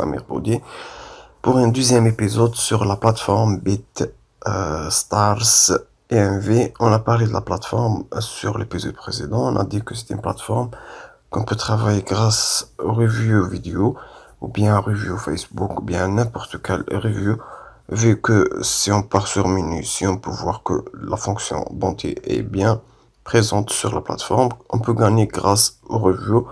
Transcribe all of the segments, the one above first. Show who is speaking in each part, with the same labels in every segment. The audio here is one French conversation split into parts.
Speaker 1: Samir Boudier pour un deuxième épisode sur la plateforme BitStars EMV. On a parlé de la plateforme sur l'épisode précédent. On a dit que c'est une plateforme qu'on peut travailler grâce aux reviews vidéo ou bien à review Facebook ou bien à n'importe quelle review, vu que si on part sur menu, si on peut voir que la fonction bounty est bien présente sur la plateforme, on peut gagner grâce aux reviews.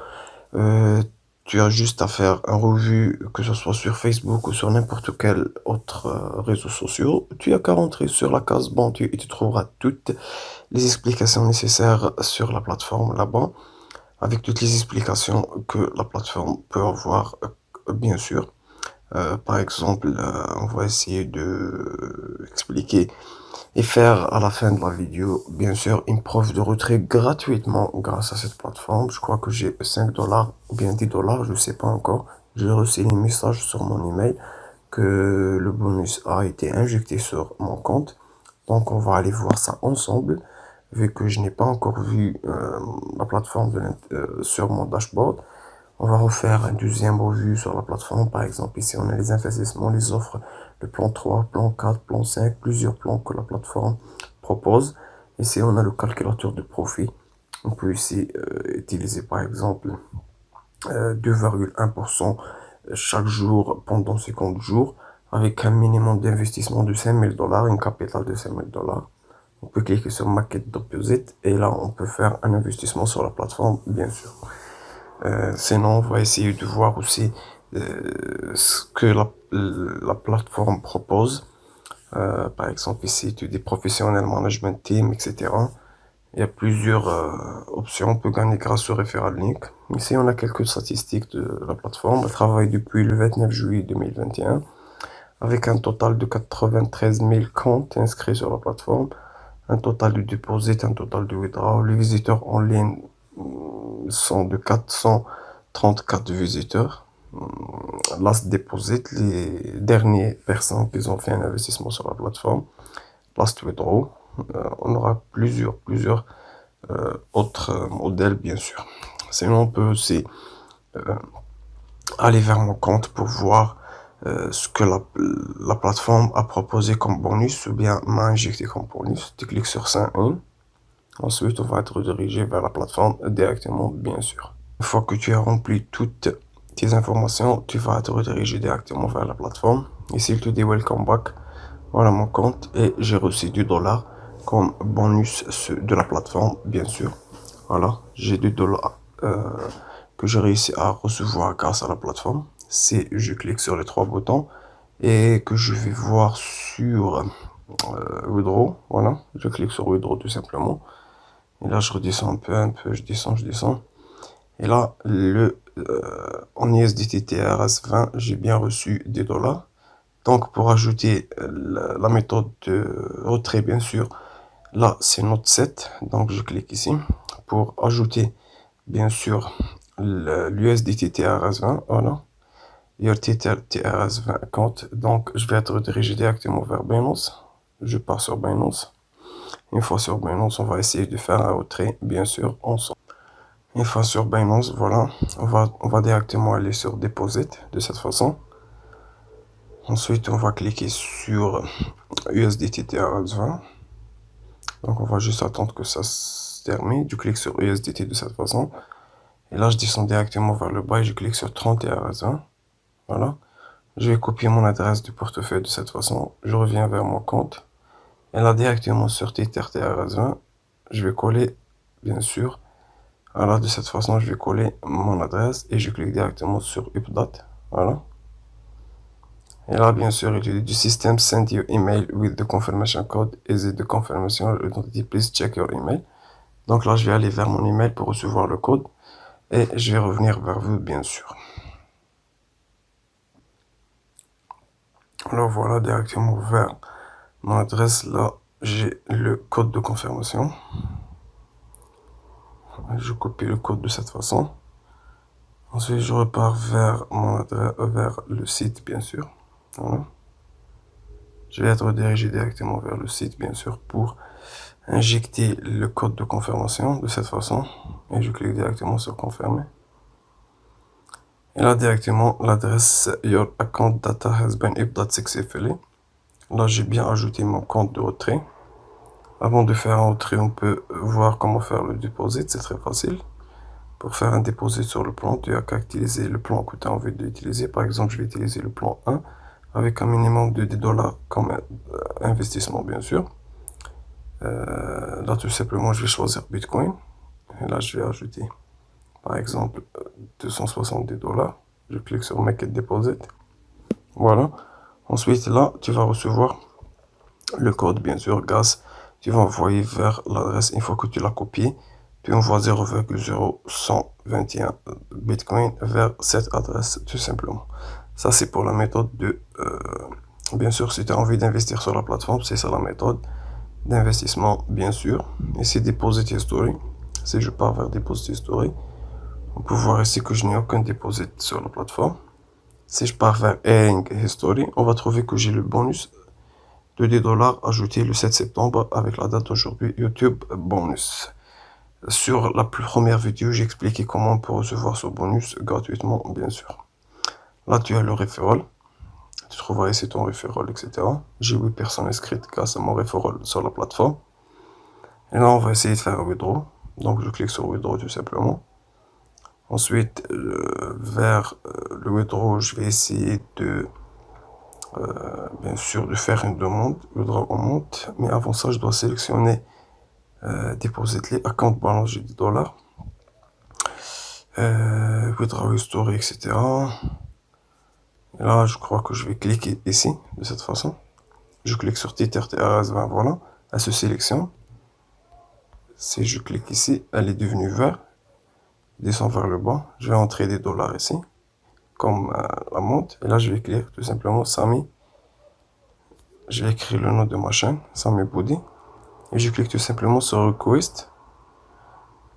Speaker 1: Tu as juste à faire un revue, que ce soit sur Facebook ou sur n'importe quel autre réseau social. Tu as qu'à rentrer sur la case bounty et tu trouveras toutes les explications nécessaires sur la plateforme là-bas, avec toutes les explications que la plateforme peut avoir, bien sûr. Par exemple, on va essayer de expliquer et faire à la fin de la vidéo, bien sûr, une preuve de retrait gratuitement grâce à cette plateforme. Je crois que j'ai 5 dollars ou bien 10 dollars, je sais pas encore. J'ai reçu un message sur mon email que le bonus a été injecté sur mon compte. Donc on va aller voir ça ensemble, vu que je n'ai pas encore vu la plateforme sur mon dashboard. On va refaire un deuxième revue sur la plateforme. Par exemple, ici, on a les investissements, les offres, le plan 3, plan 4, plan 5, plusieurs plans que la plateforme propose. Ici, on a le calculateur de profit. On peut ici utiliser, par exemple, 2,1% chaque jour pendant 50 jours, avec un minimum d'investissement de 5000 dollars, une capitale de 5000 dollars. On peut cliquer sur Market Deposit et là, on peut faire un investissement sur la plateforme, bien sûr. Sinon, on va essayer de voir aussi ce que la plateforme propose. Par exemple, ici, tu dis professionnel management team, etc. Il y a plusieurs options. On peut gagner grâce au referral link. Ici, on a quelques statistiques de la plateforme. Elle travaille depuis le 29 juillet 2021 avec un total de 93 000 comptes inscrits sur la plateforme, un total de deposit, un total de withdrawal. Les visiteurs en ligne sont de 434 visiteurs. Last deposit, les dernières personnes qui ont fait un investissement sur la plateforme. Last withdraw, on aura plusieurs autres modèles, bien sûr. Sinon, on peut aussi aller vers mon compte pour voir ce que la plateforme a proposé comme bonus ou bien m'a injecté comme bonus. Tu cliques sur Sign In. Ensuite, on va être redirigé vers la plateforme directement, bien sûr. Une fois que tu as rempli toutes tes informations, tu vas être redirigé directement vers la plateforme. Ici, il te dit Welcome back. Voilà mon compte et j'ai reçu 2 dollars comme bonus de la plateforme, bien sûr. Voilà, j'ai 2 dollars que j'ai réussi à recevoir grâce à la plateforme. Si je clique sur les trois boutons et que je vais voir sur Withdraw, voilà, je clique sur Withdraw tout simplement. Et là, je redescends un peu, je descends. Et là, en USDT TRS20, j'ai bien reçu des dollars. Donc, pour ajouter la méthode de retrait, bien sûr, là, c'est note 7. Donc, je clique ici pour ajouter, bien sûr, l'USDT TRS20. Voilà. Your TRS20 compte. Donc, je vais être redirigé directement vers Binance. Je pars sur Binance. Une fois sur Binance, on va essayer de faire un retrait, bien sûr, ensemble. Une fois sur Binance, voilà, on va directement aller sur Deposit de cette façon. Ensuite, on va cliquer sur USDT TRS20. Donc, on va juste attendre que ça se termine. Je clique sur USDT de cette façon. Et là, je descends directement vers le bas et je clique sur 30 TRS20. Voilà. Je vais copier mon adresse du portefeuille de cette façon. Je reviens vers mon compte. Et là, directement sur Tether TRS20, je vais coller, bien sûr. Alors, de cette façon, je vais coller mon adresse et je clique directement sur Update. Voilà. Et là, bien sûr, il dit du système send your email with the confirmation code. Is it the confirmation identity? Please check your email. Donc là, je vais aller vers mon email pour recevoir le code et je vais revenir vers vous, bien sûr. Alors voilà, directement vers mon adresse. Là, j'ai le code de confirmation. Je copie le code de cette façon. Ensuite, je repars vers mon adresse, vers le site, bien sûr. Voilà. Je vais être redirigé directement vers le site, bien sûr, pour injecter le code de confirmation de cette façon. Et je clique directement sur confirmer. Et là, directement, l'adresse Your account data has been successfully. Là, j'ai bien ajouté mon compte de retrait. Avant de faire un retrait, on peut voir comment faire le deposit, c'est très facile. Pour faire un deposit sur le plan, tu as qu'à utiliser le plan que tu as envie d'utiliser. Par exemple, je vais utiliser le plan 1 avec un minimum de 10 dollars comme investissement, bien sûr. Là, tout simplement, je vais choisir Bitcoin. Et là, je vais ajouter, par exemple, 270 dollars. Je clique sur Make it Deposit. Voilà. Ensuite, là, tu vas recevoir le code, bien sûr, GAS. Tu vas envoyer vers l'adresse une fois que tu l'as copié. Tu envoies 0,0121 Bitcoin vers cette adresse, tout simplement. Ça, c'est pour la méthode de... bien sûr, si tu as envie d'investir sur la plateforme, c'est ça la méthode d'investissement, bien sûr. Ici, Deposit History. Si je pars vers Deposit History, on peut voir ici que je n'ai aucun deposit sur la plateforme. Si je pars vers Earning History, on va trouver que j'ai le bonus de 10 dollars ajouté le 7 septembre avec la date d'aujourd'hui, YouTube bonus. Sur la première vidéo, j'ai expliqué comment on peut recevoir ce bonus gratuitement, bien sûr. Là, tu as le referral. Tu trouveras ici ton referral, etc. J'ai 8 personnes inscrites grâce à mon referral sur la plateforme. Et là, on va essayer de faire un withdraw. Donc, je clique sur withdraw tout simplement. Ensuite, vers le withdraw, je vais essayer de, bien sûr, de faire une demande, withdraw amount. Mais avant ça, je dois sélectionner Deposit les account balance, j'ai 10 dollars. Withdraw history, etc. Et là, je crois que je vais cliquer ici, de cette façon. Je clique sur Tether TRS20, voilà. Elle se sélectionne. Si je clique ici, elle est devenue vert. Descend vers le bas. Je vais entrer des dollars ici, comme la monte. Et là, je vais cliquer tout simplement Sami. Je vais écrire le nom de ma chaîne, Sami Boudi. Et je clique tout simplement sur Request.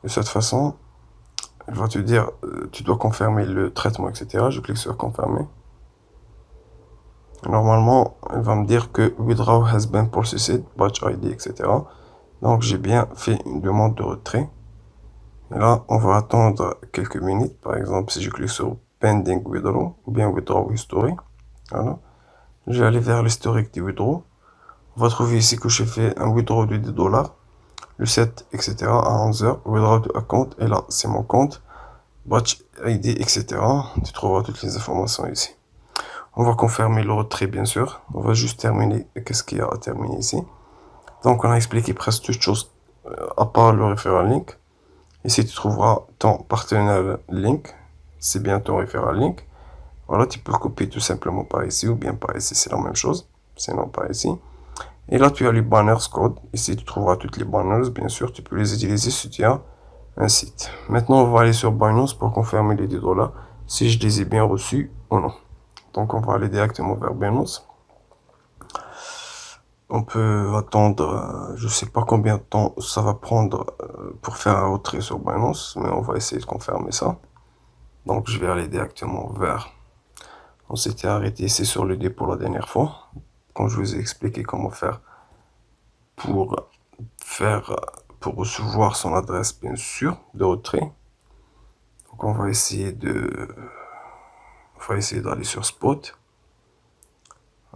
Speaker 1: De cette façon, elle va te dire, tu dois confirmer le traitement, etc. Je clique sur Confirmer. Normalement, elle va me dire que Withdraw has been processed, batch ID, etc. Donc, j'ai bien fait une demande de retrait. Et là, on va attendre quelques minutes. Par exemple, si je clique sur Pending Withdraw ou bien Withdraw History, voilà. Je vais aller vers l'historique du withdraw. On va trouver ici que j'ai fait un withdraw de 10 dollars, le 7, etc. à 11h. Withdraw de account, et là, c'est mon compte. Batch ID, etc. Tu trouveras toutes les informations ici. On va confirmer le retrait, bien sûr. On va juste terminer. Qu'est-ce qu'il y a à terminer ici? Donc, on a expliqué presque toutes choses à part le referral link. Ici, tu trouveras ton partenaire link. C'est bien ton referral link. Voilà, tu peux le copier tout simplement par ici ou bien par ici. C'est la même chose. Sinon, par ici. Et là, tu as les banners code. Ici, tu trouveras toutes les banners. Bien sûr, tu peux les utiliser si tu as un site. Maintenant, on va aller sur Binance pour confirmer les 10 dollars. Si je les ai bien reçus ou non. Donc, on va aller directement vers Binance. On peut attendre, je sais pas combien de temps ça va prendre pour faire un retrait sur Binance, mais on va essayer de confirmer ça. Donc, je vais aller directement vers... On s'était arrêté ici sur le dépôt la dernière fois, quand je vous ai expliqué comment faire pour recevoir son adresse, bien sûr, de retrait. Donc, on va essayer d'aller sur Spot.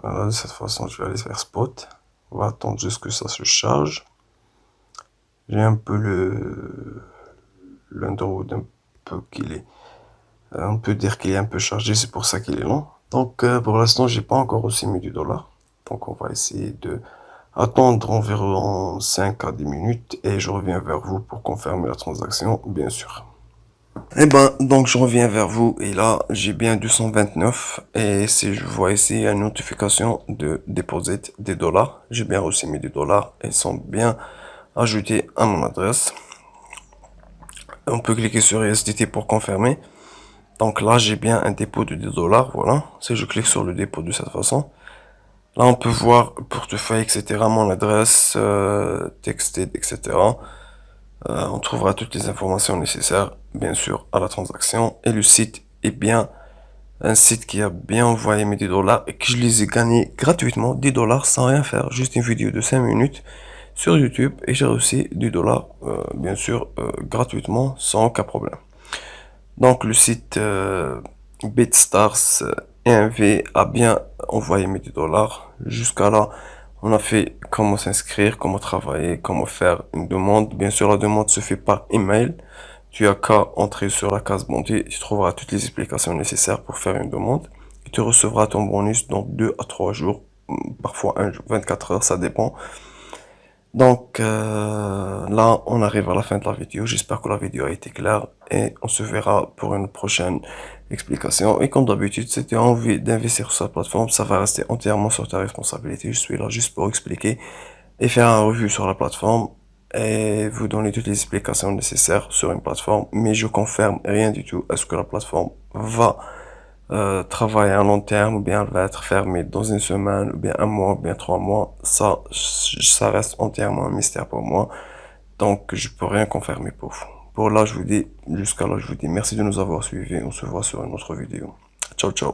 Speaker 1: Voilà, de cette façon, je vais aller vers Spot. On va attendre juste que ça se charge. J'ai un peu l'Android un peu qu'il est... On peut dire qu'il est un peu chargé, c'est pour ça qu'il est lent. Donc pour l'instant, j'ai pas encore reçu mes 10 dollars. Donc on va essayer de attendre environ 5 à 10 minutes et je reviens vers vous pour confirmer la transaction, bien sûr. Et donc je reviens vers vous et là, j'ai bien 229 et si je vois ici une notification de deposit des dollars, j'ai bien reçu mes 10 dollars et ils sont bien ajoutés à mon adresse. On peut cliquer sur USDT pour confirmer. Donc là, j'ai bien un dépôt de 10 dollars, voilà. Si je clique sur le dépôt de cette façon, là, on peut voir portefeuille, etc., mon adresse, texted, etc. On trouvera toutes les informations nécessaires, bien sûr, à la transaction. Et le site est bien un site qui a bien envoyé mes 10 dollars et que je les ai gagnés gratuitement, 10 dollars sans rien faire, juste une vidéo de 5 minutes sur YouTube et j'ai reçu 10 dollars, bien sûr, gratuitement, sans aucun problème. Donc le site BitStars NV a bien envoyé mes 10 dollars. Jusqu'à là, on a fait comment s'inscrire, comment travailler, comment faire une demande. Bien sûr, la demande se fait par email. Tu as qu'à entrer sur la case Bounty, tu trouveras toutes les explications nécessaires pour faire une demande. Et tu recevras ton bonus dans 2 à 3 jours, parfois 1 jour, 24 heures, ça dépend. Donc là, on arrive à la fin de la vidéo. J'espère que la vidéo a été claire et on se verra pour une prochaine explication. Et comme d'habitude, si tu as envie d'investir sur cette plateforme, ça va rester entièrement sur ta responsabilité. Je suis là juste pour expliquer et faire un revue sur la plateforme et vous donner toutes les explications nécessaires sur une plateforme. Mais je confirme rien du tout. Est-ce que la plateforme va travailler à long terme ou bien elle va être fermée dans une semaine ou bien un mois ou bien 3 mois, ça reste entièrement un mystère pour moi. Donc je peux rien confirmer pour vous. Pour là, je vous dis, jusqu'à là, je vous dis merci de nous avoir suivis. On se voit sur une autre vidéo. Ciao, ciao.